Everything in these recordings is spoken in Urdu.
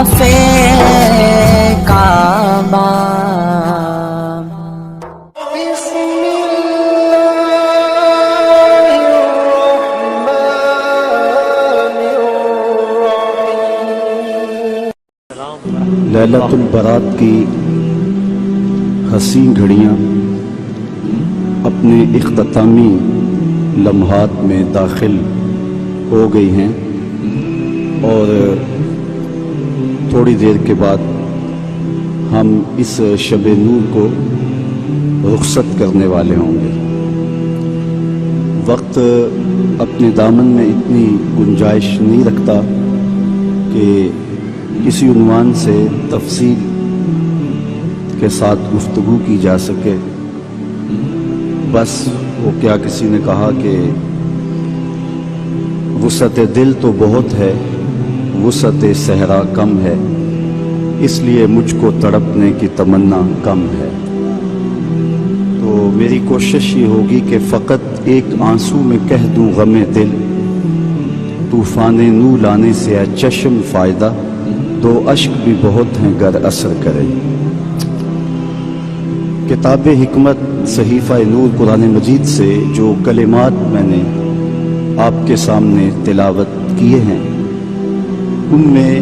قافے کعبہ لیلۃ البرات کی حسین گھڑیاں اپنے اختتامی لمحات میں داخل ہو گئی ہیں اور تھوڑی دیر کے بعد ہم اس شب نور کو رخصت کرنے والے ہوں گے۔ وقت اپنے دامن میں اتنی گنجائش نہیں رکھتا کہ کسی عنوان سے تفصیل کے ساتھ گفتگو کی جا سکے۔ بس وہ کیا کسی نے کہا کہ وسعت دل تو بہت ہے، وسعت صحرا کم ہے، اس لیے مجھ کو تڑپنے کی تمنا کم ہے۔ تو میری کوشش یہ ہوگی کہ فقط ایک آنسو میں کہہ دوں غم دل، طوفان نو لانے سے ہے چشم فائدہ، دو اشک بھی بہت ہیں گر اثر کرے۔ کتاب حکمت صحیفہ نور قرآن مجید سے جو کلمات میں نے آپ کے سامنے تلاوت کیے ہیں، ان میں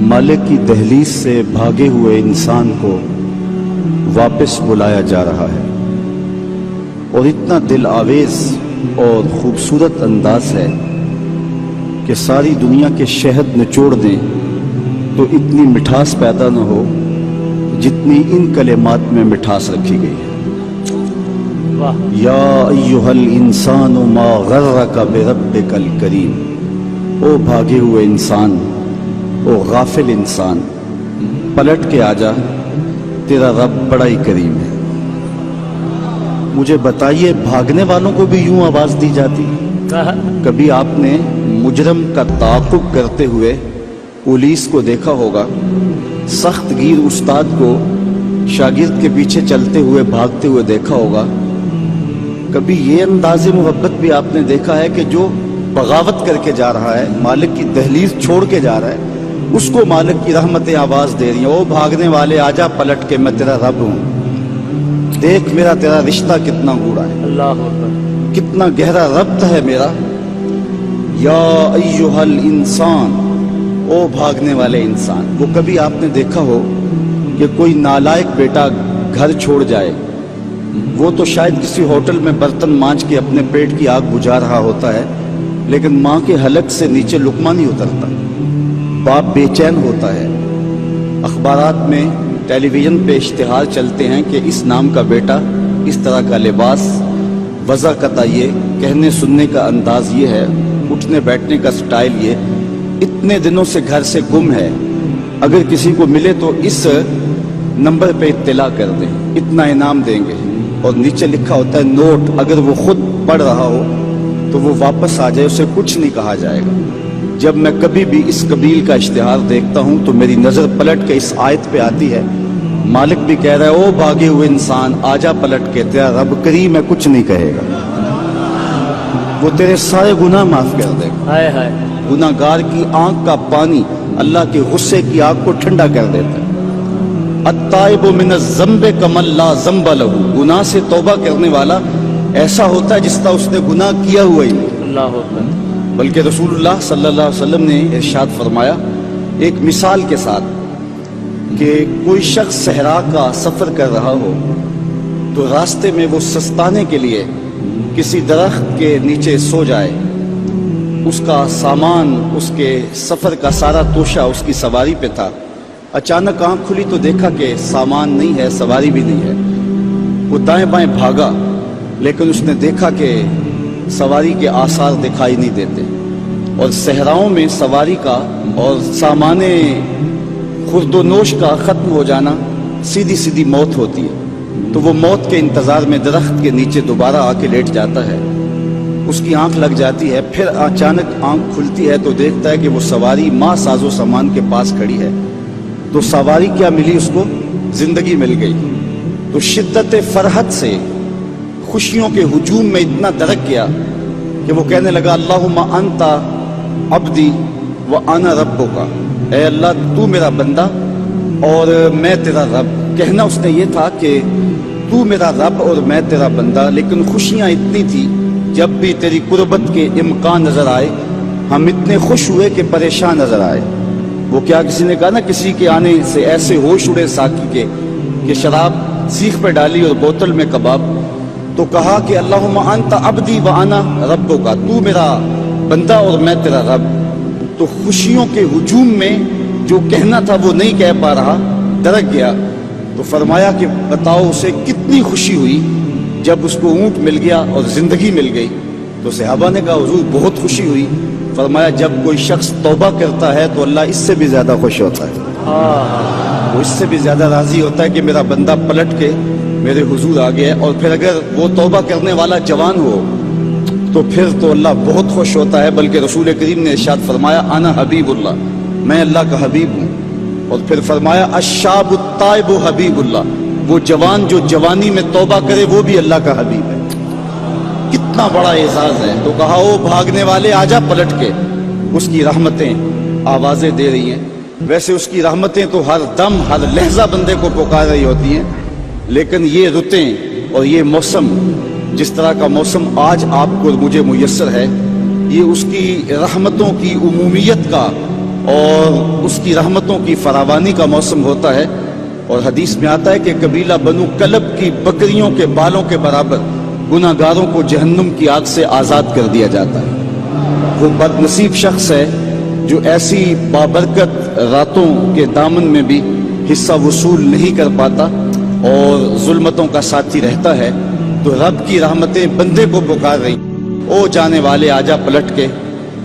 مالک کی دہلیز سے بھاگے ہوئے انسان کو واپس بلایا جا رہا ہے، اور اتنا دل آویز اور خوبصورت انداز ہے کہ ساری دنیا کے شہد نچوڑ دیں تو اتنی مٹھاس پیدا نہ ہو جتنی ان کلمات میں مٹھاس رکھی گئی ہے۔ یا ایھا الانسان ما غرک بربک الکریم، او بھاگے ہوئے انسان، او غافل انسان، پلٹ کے آجا، تیرا رب بڑا ہی کریم ہے۔ مجھے بتائیے بھاگنے والوں کو بھی یوں آواز دی جاتی؟ کبھی آپ نے مجرم کا تعاقب کرتے ہوئے پولیس کو دیکھا ہوگا، سخت گیر استاد کو شاگرد کے پیچھے چلتے ہوئے بھاگتے ہوئے دیکھا ہوگا؟ کبھی یہ انداز محبت بھی آپ نے دیکھا ہے کہ جو بغاوت کر کے جا رہا ہے، مالک کی دہلیز چھوڑ کے جا رہا ہے، اس کو مالک کی رحمتیں آواز دے رہی ہیں، او بھاگنے والے آجا پلٹ کے، میں تیرا رب ہوں، دیکھ میرا تیرا رشتہ کتنا گوڑا ہے، اللہ کتنا گہرا ربط ہے میرا۔ یا ایھا الانسان، او بھاگنے والے انسان۔ وہ کبھی آپ نے دیکھا ہو کہ کوئی نالائق بیٹا گھر چھوڑ جائے، وہ تو شاید کسی ہوٹل میں برتن مانج کے اپنے پیٹ کی آگ بجھا رہا ہوتا ہے، لیکن ماں کے حلق سے نیچے لقمہ نہیں اترتا، باپ بے چین ہوتا ہے۔ اخبارات میں، ٹیلی ویژن پہ اشتہار چلتے ہیں کہ اس نام کا بیٹا، اس طرح کا لباس، وضع قطع یہ، کہنے سننے کا انداز یہ ہے، اٹھنے بیٹھنے کا سٹائل یہ، اتنے دنوں سے گھر سے گم ہے، اگر کسی کو ملے تو اس نمبر پہ اطلاع کر دیں، اتنا انعام دیں گے، اور نیچے لکھا ہوتا ہے نوٹ، اگر وہ خود پڑھ رہا ہو تو وہ واپس آ جائے، اسے کچھ نہیں کہا جائے گا۔ جب میں کبھی بھی اس قبیل کا اشتہار دیکھتا ہوں تو میری نظر پلٹ کے اس آیت پہ آتی ہے، مالک بھی کہہ رہا ہے او بھاگے ہوئے انسان آجا پلٹ کے، تیرا رب کریم ہے، کچھ نہیں کہے گا، وہ تیرے سارے گناہ معاف کر دے گا۔ گناہ گار کی آنکھ کا پانی اللہ کے غصے کی آگ کو ٹھنڈا کر دیتا ہے۔ التائب من الذنب کمن لا ذنب لہ، گناہ سے توبہ کرنے والا ایسا ہوتا ہے جس طرح اس نے گناہ کیا ہوا ہی نہیں۔ اللہ اکبر۔ بلکہ رسول اللہ صلی اللہ علیہ وسلم نے ارشاد فرمایا ایک مثال کے ساتھ کہ کوئی شخص صحرا کا سفر کر رہا ہو تو راستے میں وہ سستانے کے لیے کسی درخت کے نیچے سو جائے، اس کا سامان، اس کے سفر کا سارا توشہ اس کی سواری پہ تھا، اچانک آنکھ کھلی تو دیکھا کہ سامان نہیں ہے، سواری بھی نہیں ہے، وہ دائیں بائیں بھاگا، لیکن اس نے دیکھا کہ سواری کے آثار دکھائی نہیں دیتے، اور صحراؤں میں سواری کا اور سامان خرد و نوش کا ختم ہو جانا سیدھی سیدھی موت ہوتی ہے، تو وہ موت کے انتظار میں درخت کے نیچے دوبارہ آ کے لیٹ جاتا ہے، اس کی آنکھ لگ جاتی ہے، پھر اچانک آنکھ کھلتی ہے تو دیکھتا ہے کہ وہ سواری ماں ساز و سامان کے پاس کھڑی ہے، تو سواری کیا ملی اس کو؟ زندگی مل گئی۔ تو شدت فرحت سے خوشیوں کے ہجوم میں اتنا درک گیا کہ وہ کہنے لگا اللہم انت عبدی وانا ربک، اے اللہ تو میرا بندہ اور میں تیرا رب. کہنا اس نے یہ تھا کہ تو میرا رب اور میں تیرا بندہ، لیکن خوشیاں اتنی تھی جب بھی تیری قربت کے امکان نظر آئے ہم اتنے خوش ہوئے کہ پریشان نظر آئے. وہ کیا کسی نے کہا نا کسی کے آنے سے ایسے ہوش اڑے ساقی کے کہ شراب سیخ پہ ڈالی اور بوتل میں کباب. تو کہا کہ اللہم انت عبدی و انا ربک، تو میرا بندہ اور میں تیرا رب. تو خوشیوں کے ہجوم میں جو کہنا تھا وہ نہیں کہہ پا رہا، درک گیا. تو فرمایا کہ بتاؤ اسے کتنی خوشی ہوئی جب اس کو اونٹ مل گیا اور زندگی مل گئی. تو صحابہ نے کہا حضور بہت خوشی ہوئی. فرمایا جب کوئی شخص توبہ کرتا ہے تو اللہ اس سے بھی زیادہ خوش ہوتا ہے، وہ اس سے بھی زیادہ راضی ہوتا ہے کہ میرا بندہ پلٹ کے میرے حضور آ گیا. اور پھر اگر وہ توبہ کرنے والا جوان ہو تو پھر تو اللہ بہت خوش ہوتا ہے. بلکہ رسول کریم نے ارشاد فرمایا انا حبیب اللہ، میں اللہ کا حبیب ہوں. اور پھر فرمایا الشاب التائب حبیب اللہ، وہ جوان جو جوانی میں توبہ کرے وہ بھی اللہ کا حبیب ہے. کتنا بڑا اعزاز ہے. تو کہا او بھاگنے والے آجا پلٹ کے. اس کی رحمتیں آوازیں دے رہی ہیں. ویسے اس کی رحمتیں تو ہر دم ہر لہجہ بندے کو پکار رہی ہوتی ہیں، لیکن یہ رتیں اور یہ موسم، جس طرح کا موسم آج آپ کو مجھے میسر ہے، یہ اس کی رحمتوں کی عمومیت کا اور اس کی رحمتوں کی فراوانی کا موسم ہوتا ہے. اور حدیث میں آتا ہے کہ قبیلہ بنو کلب کی بکریوں کے بالوں کے برابر گناہ گاروں کو جہنم کی آگ سے آزاد کر دیا جاتا ہے. وہ بد نصیب شخص ہے جو ایسی بابرکت راتوں کے دامن میں بھی حصہ وصول نہیں کر پاتا اور ظلمتوں کا ساتھی رہتا ہے. تو رب کی رحمتیں بندے کو پکار رہی، او جانے والے آجا پلٹ کے،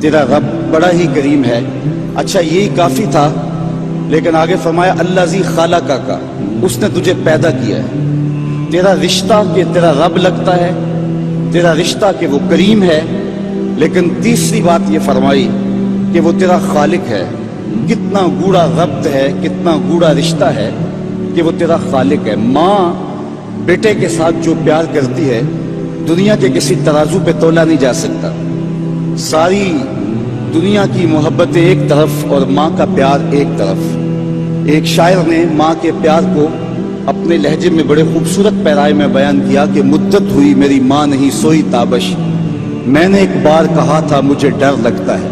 تیرا رب بڑا ہی کریم ہے. اچھا یہی کافی تھا، لیکن آگے فرمایا اللہ زی خالقہ کا، اس نے تجھے پیدا کیا ہے. تیرا رشتہ کہ تیرا رب لگتا ہے، تیرا رشتہ کہ وہ کریم ہے. لیکن تیسری بات یہ فرمائی کہ وہ تیرا خالق ہے. کتنا گوڑا ربط ہے، کتنا گوڑا رشتہ ہے کہ وہ تیرا خالق ہے. ماں بیٹے کے ساتھ جو پیار کرتی ہے دنیا کے کسی ترازو پہ تولا نہیں جا سکتا. ساری دنیا کی محبتیں ایک طرف اور ماں کا پیار ایک طرف. ایک شاعر نے ماں کے پیار کو اپنے لہجے میں بڑے خوبصورت پیرائے میں بیان کیا کہ مدت ہوئی میری ماں نہیں سوئی تابش، میں نے ایک بار کہا تھا مجھے ڈر لگتا ہے.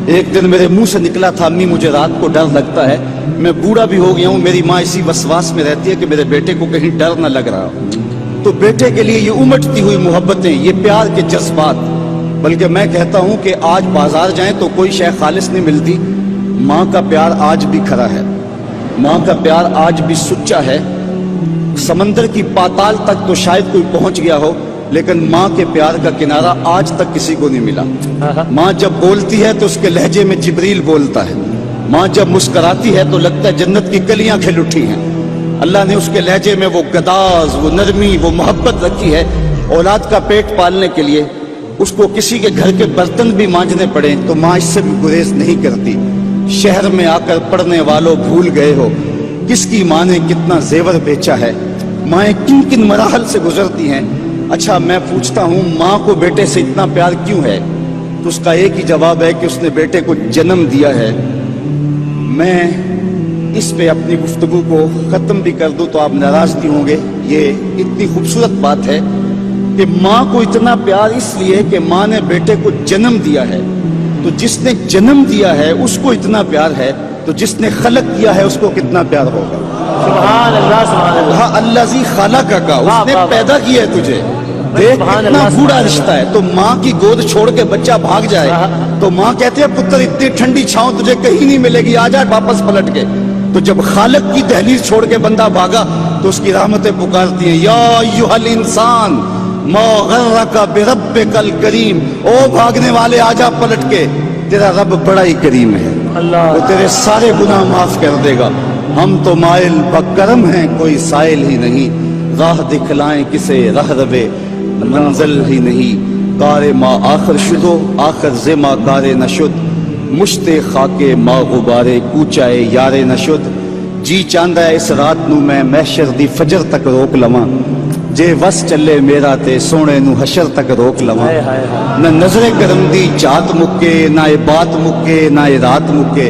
ایک دن میرے منہ سے نکلا تھا امی مجھے رات کو ڈر لگتا ہے. میں بوڑھا بھی ہو گیا ہوں، میری ماں اسی وسواس میں رہتی ہے کہ میرے بیٹے کو کہیں ڈر نہ لگ رہا. تو بیٹے کے لیے یہ امٹتی ہوئی محبتیں، یہ پیار کے جذبات. بلکہ میں کہتا ہوں کہ آج بازار جائیں تو کوئی شے خالص نہیں ملتی. ماں کا پیار آج بھی کھڑا ہے، ماں کا پیار آج بھی سچا ہے. سمندر کی پاتال تک تو شاید کوئی پہنچ گیا ہو، لیکن ماں کے پیار کا کنارہ آج تک کسی کو نہیں ملا. ماں جب بولتی ہے تو اس کے لہجے میں جبریل بولتا ہے. ماں جب مسکراتی ہے تو لگتا ہے جنت کی کلیاں کھل اٹھی ہیں. اللہ نے اس کے لہجے میں وہ گداز، وہ نرمی، وہ محبت رکھی ہے. اولاد کا پیٹ پالنے کے لیے اس کو کسی کے گھر کے برتن بھی مانجنے پڑے تو ماں اس سے بھی گریز نہیں کرتی. شہر میں آ کر پڑھنے والوں بھول گئے ہو کس کی ماں نے کتنا زیور بیچا ہے. مائیں کن کن مراحل سے گزرتی ہیں. اچھا میں پوچھتا ہوں ماں کو بیٹے سے اتنا پیار کیوں ہے؟ تو اس کا ایک ہی جواب ہے کہ اس نے بیٹے کو جنم دیا ہے. میں اس پہ اپنی گفتگو کو ختم بھی کر دوں تو آپ ناراض نہیں ہوں گے. یہ اتنی خوبصورت بات ہے کہ ماں کو اتنا پیار اس لیے کہ ماں نے بیٹے کو جنم دیا ہے. تو جس نے جنم دیا ہے اس کو اتنا پیار ہے تو جس نے خلق کیا ہے اس کو کتنا پیار ہوگا. سبحان اللہ سبحان اللہ. اللہ زی خالقہ کا، اس نے پیدا کیا ہے تجھے. دیکھ اتنا گوڑا رشتہ ہے. تو ماں کی گود چھوڑ کے بچہ بھاگ جائے تو ماں کہتی ہے پتر اتنی ٹھنڈی چھاؤں تجھے کہیں نہیں ملے گی، آجا واپس پلٹ کے. تو جب خالق کی دہلیز چھوڑ کے بندہ بھاگا تو اس کی رحمتیں پکارتی ہیں یا ایھا الانسان ما غرک بربک الکریم. او بھاگنے والے آجا پلٹ کے، تیرا رب بڑا ہی کریم ہے، وہ تیرے سارے گناہ معاف کر دے گا. ہم تو مائل بکرم ہیں کوئی سائل ہی نہیں، راہ دکھلائیں کسے رہ روے منزل ہی نہیں. کار ما آخر شدو آخر زما کار نشد، مشت خاک ما غبارے کوچائے یارے نشد. جی چاندہ اس رات نو میں محشر دی فجر تک روک لواں، جے وس چلے میرا تے سونے نو حشر تک روک لواں. نہ نظر کرم دی جات مکے، نہ بات مکے، نہ رات مکے.